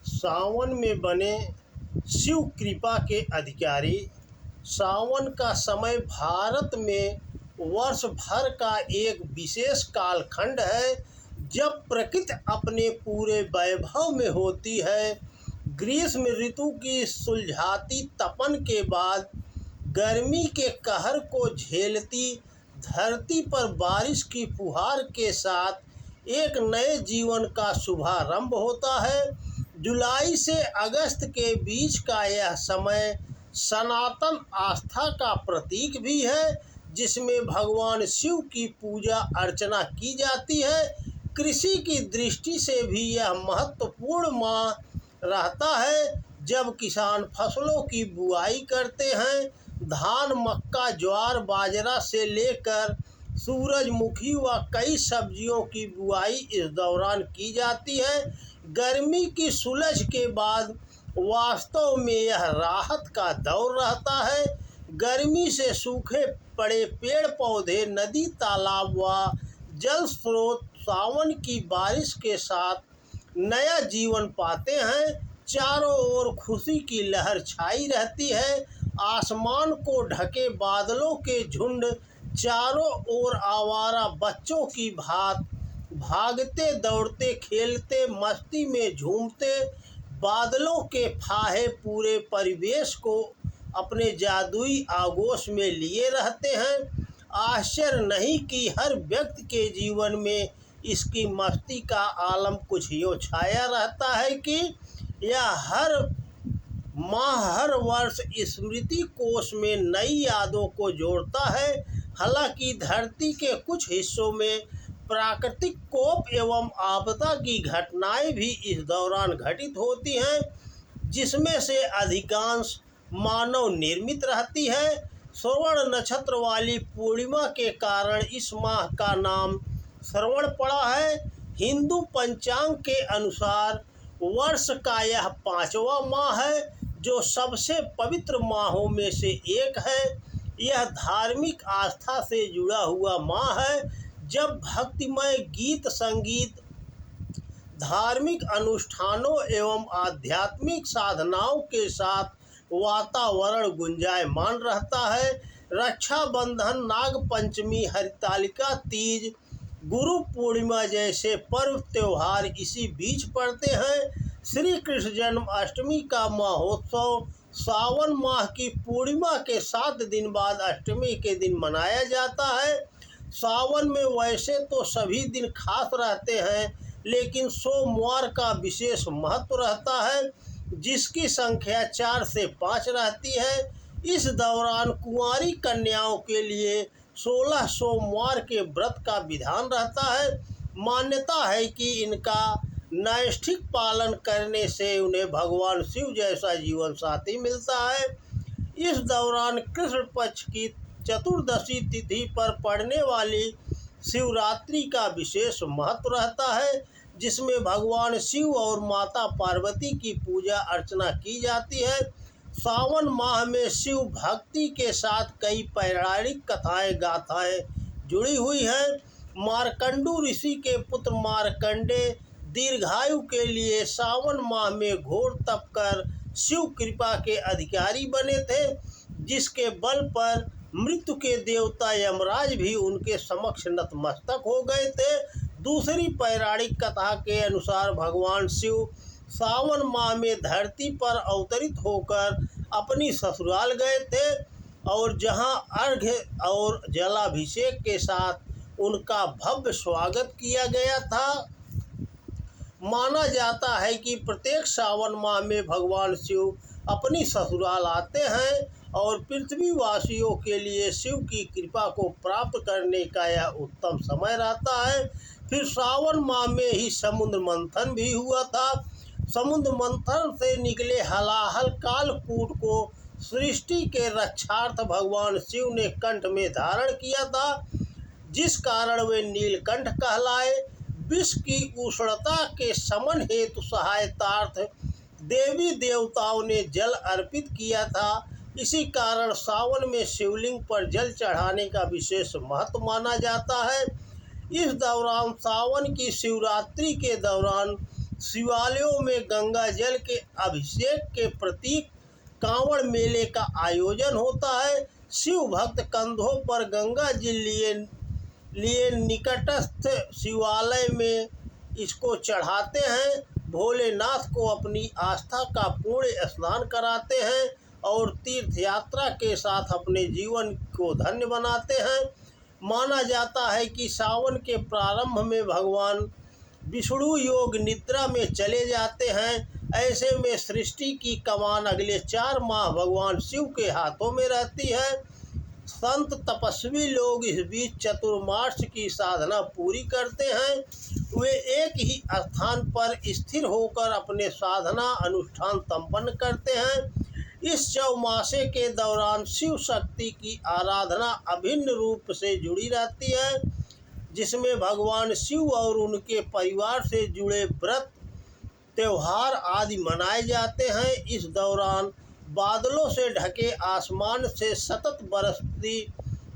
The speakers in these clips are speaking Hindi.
सावन में बने शिव कृपा के अधिकारी। सावन का समय भारत में वर्ष भर का एक विशेष कालखंड है जब प्रकृति अपने पूरे वैभव में होती है। ग्रीष्म ऋतु की सुलझाती तपन के बाद गर्मी के कहर को झेलती धरती पर बारिश की फुहार के साथ एक नए जीवन का शुभारंभ होता है। जुलाई से अगस्त के बीच का यह समय सनातन आस्था का प्रतीक भी है, जिसमें भगवान शिव की पूजा अर्चना की जाती है। कृषि की दृष्टि से भी यह महत्वपूर्ण माह रहता है, जब किसान फसलों की बुआई करते हैं। धान, मक्का, ज्वार, बाजरा से लेकर सूरजमुखी व कई सब्जियों की बुआई इस दौरान की जाती है। गर्मी की सुलझ के बाद वास्तव में यह राहत का दौर रहता है। गर्मी से सूखे पड़े पेड़ पौधे, नदी, तालाब व जल स्रोत सावन की बारिश के साथ नया जीवन पाते हैं। चारों ओर खुशी की लहर छाई रहती है। आसमान को ढके बादलों के झुंड चारों ओर आवारा बच्चों की भांति भागते, दौड़ते, खेलते, मस्ती में झूमते। बादलों के फाहे पूरे परिवेश को अपने जादुई आगोश में लिए रहते हैं। आश्चर्य नहीं कि हर व्यक्ति के जीवन में इसकी मस्ती का आलम कुछ यूँ छाया रहता है कि यह हर माह, हर वर्ष स्मृति कोश में नई यादों को जोड़ता है। हालांकि धरती के कुछ हिस्सों में प्राकृतिक कोप एवं आपदा की घटनाएं भी इस दौरान घटित होती हैं, जिसमें से अधिकांश मानव निर्मित रहती है। श्रवण नक्षत्र वाली पूर्णिमा के कारण इस माह का नाम श्रवण पड़ा है। हिंदू पंचांग के अनुसार वर्ष का यह 5वां माह है, जो सबसे पवित्र माहों में से एक है। यह धार्मिक आस्था से जुड़ा हुआ माह है, जब भक्तिमय गीत, संगीत, धार्मिक अनुष्ठानों एवं आध्यात्मिक साधनाओं के साथ वातावरण गुंजायमान रहता है। रक्षाबंधन, नाग पंचमी, हरितालिका तीज, गुरु पूर्णिमा जैसे पर्व त्योहार इसी बीच पड़ते हैं। श्री कृष्ण जन्माष्टमी का महोत्सव सावन माह की पूर्णिमा के 7 दिन बाद अष्टमी के दिन मनाया जाता है। सावन में वैसे तो सभी दिन खास रहते हैं, लेकिन सोमवार का विशेष महत्व रहता है, जिसकी संख्या 4 से 5 रहती है। इस दौरान कुंवारी कन्याओं के लिए 16 सोमवार के व्रत का विधान रहता है। मान्यता है कि इनका नैष्ठिक पालन करने से उन्हें भगवान शिव जैसा जीवन साथी मिलता है। इस दौरान कृष्ण पक्ष की चतुर्दशी तिथि पर पड़ने वाली शिवरात्रि का विशेष महत्व रहता है, जिसमें भगवान शिव और माता पार्वती की पूजा अर्चना की जाती है। सावन माह में शिव भक्ति के साथ कई पौराणिक कथाएं गाथाएं जुड़ी हुई हैं। मार्कंडू ऋषि के पुत्र मार्कंडेय दीर्घायु के लिए सावन माह में घोर तप कर शिव कृपा के अधिकारी बने थे, जिसके बल पर मृत्यु के देवता यमराज भी उनके समक्ष नतमस्तक हो गए थे। दूसरी पौराणिक कथा के अनुसार भगवान शिव सावन माह में धरती पर अवतरित होकर अपनी ससुराल गए थे, और जहां अर्घ्य और जलाभिषेक के साथ उनका भव्य स्वागत किया गया था। माना जाता है कि प्रत्येक सावन माह में भगवान शिव अपनी ससुराल आते हैं और पृथ्वीवासियों के लिए शिव की कृपा को प्राप्त करने का यह उत्तम समय रहता है। फिर सावन माह में ही समुद्र मंथन भी हुआ था। समुद्र मंथन से निकले हलाहल कालकूट को सृष्टि के रक्षार्थ भगवान शिव ने कंठ में धारण किया था, जिस कारण वे नीलकंठ कहलाए। विष की उष्णता के शमन हेतु सहायतार्थ देवी देवताओं ने जल अर्पित किया था। इसी कारण सावन में शिवलिंग पर जल चढ़ाने का विशेष महत्व माना जाता है। इस दौरान सावन की शिवरात्रि के दौरान शिवालयों में गंगा जल के अभिषेक के प्रतीक कांवड़ मेले का आयोजन होता है। शिव भक्त कंधों पर गंगा जल लिए निकटस्थ शिवालय में इसको चढ़ाते हैं। भोलेनाथ को अपनी आस्था का पूर्ण स्नान कराते हैं और तीर्थ यात्रा के साथ अपने जीवन को धन्य बनाते हैं। माना जाता है कि सावन के प्रारंभ में भगवान विष्णु योग निद्रा में चले जाते हैं। ऐसे में सृष्टि की कमान अगले 4 माह भगवान शिव के हाथों में रहती है। संत तपस्वी लोग इस बीच चतुर्मास की साधना पूरी करते हैं। वे एक ही स्थान पर स्थिर होकर अपने साधना अनुष्ठान संपन्न करते हैं। इस चौमासे के दौरान शिव शक्ति की आराधना अभिन्न रूप से जुड़ी रहती है, जिसमें भगवान शिव और उनके परिवार से जुड़े व्रत त्योहार आदि मनाए जाते हैं। इस दौरान बादलों से ढके आसमान से सतत बरसती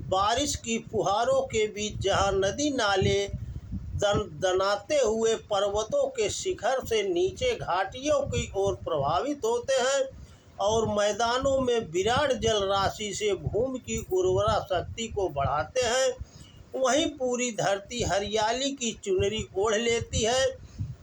बारिश की फुहारों के बीच जहां नदी नाले दनाते हुए पर्वतों के शिखर से नीचे घाटियों की ओर प्रभावित होते हैं और मैदानों में विराट जल राशि से भूमि की उर्वरा शक्ति को बढ़ाते हैं, वहीं पूरी धरती हरियाली की चुनरी ओढ़ लेती है।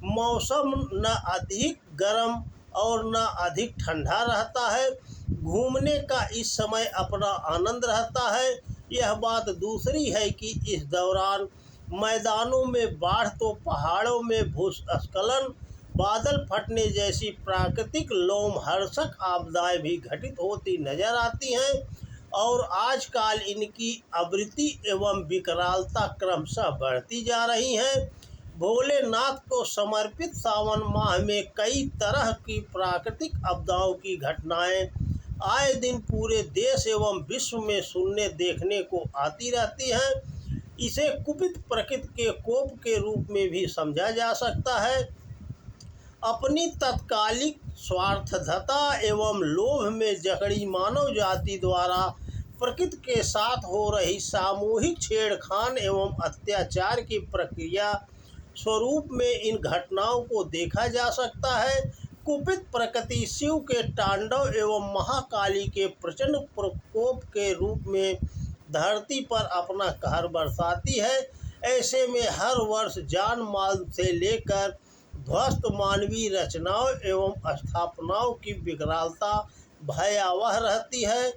मौसम न अधिक गर्म और न अधिक ठंडा रहता है। घूमने का इस समय अपना आनंद रहता है। यह बात दूसरी है कि इस दौरान मैदानों में बाढ़ तो पहाड़ों में भूस्खलन, बादल फटने जैसी प्राकृतिक लोमहर्षक आपदाएं भी घटित होती नजर आती हैं और आजकल इनकी आवृत्ति एवं विकरालता क्रमशः बढ़ती जा रही है। भोलेनाथ को समर्पित सावन माह में कई तरह की प्राकृतिक आपदाओं की घटनाएं आए दिन पूरे देश एवं विश्व में सुनने देखने को आती रहती हैं। इसे कुपित प्रकृति के कोप के रूप में भी समझा जा सकता है। अपनी तत्कालिक स्वार्थता एवं लोभ में जकड़ी मानव जाति द्वारा प्रकृति के साथ हो रही सामूहिक छेड़खान एवं अत्याचार की प्रक्रिया स्वरूप में इन घटनाओं को देखा जा सकता है। कुपित प्रकृति शिव के तांडव एवं महाकाली के प्रचंड प्रकोप के रूप में धरती पर अपना कहर बरसाती है। ऐसे में हर वर्ष जान माल से लेकर ध्वस्त मानवीय रचनाओं एवं स्थापनाओं की विकरालता भयावह रहती है।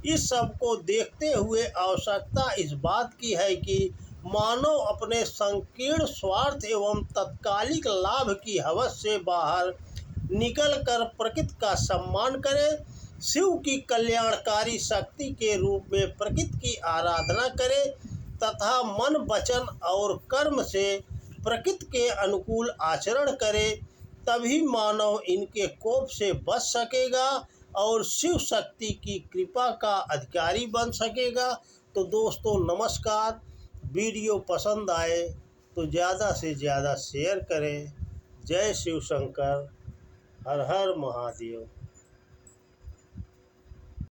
इस सब को देखते हुए आवश्यकता इस बात की है कि मानव अपने संकीर्ण स्वार्थ एवं तत्कालिक लाभ की हवस से बाहर निकलकर प्रकृति का सम्मान करे, शिव की कल्याणकारी शक्ति के रूप में प्रकृति की आराधना करे तथा मन, वचन और कर्म से प्रकृति के अनुकूल आचरण करे। तभी मानव इनके कोप से बच सकेगा और शिव शक्ति की कृपा का अधिकारी बन सकेगा। तो दोस्तों नमस्कार। वीडियो पसंद आए तो ज़्यादा से ज़्यादा शेयर करें। जय शिव शंकर। हर हर महादेव।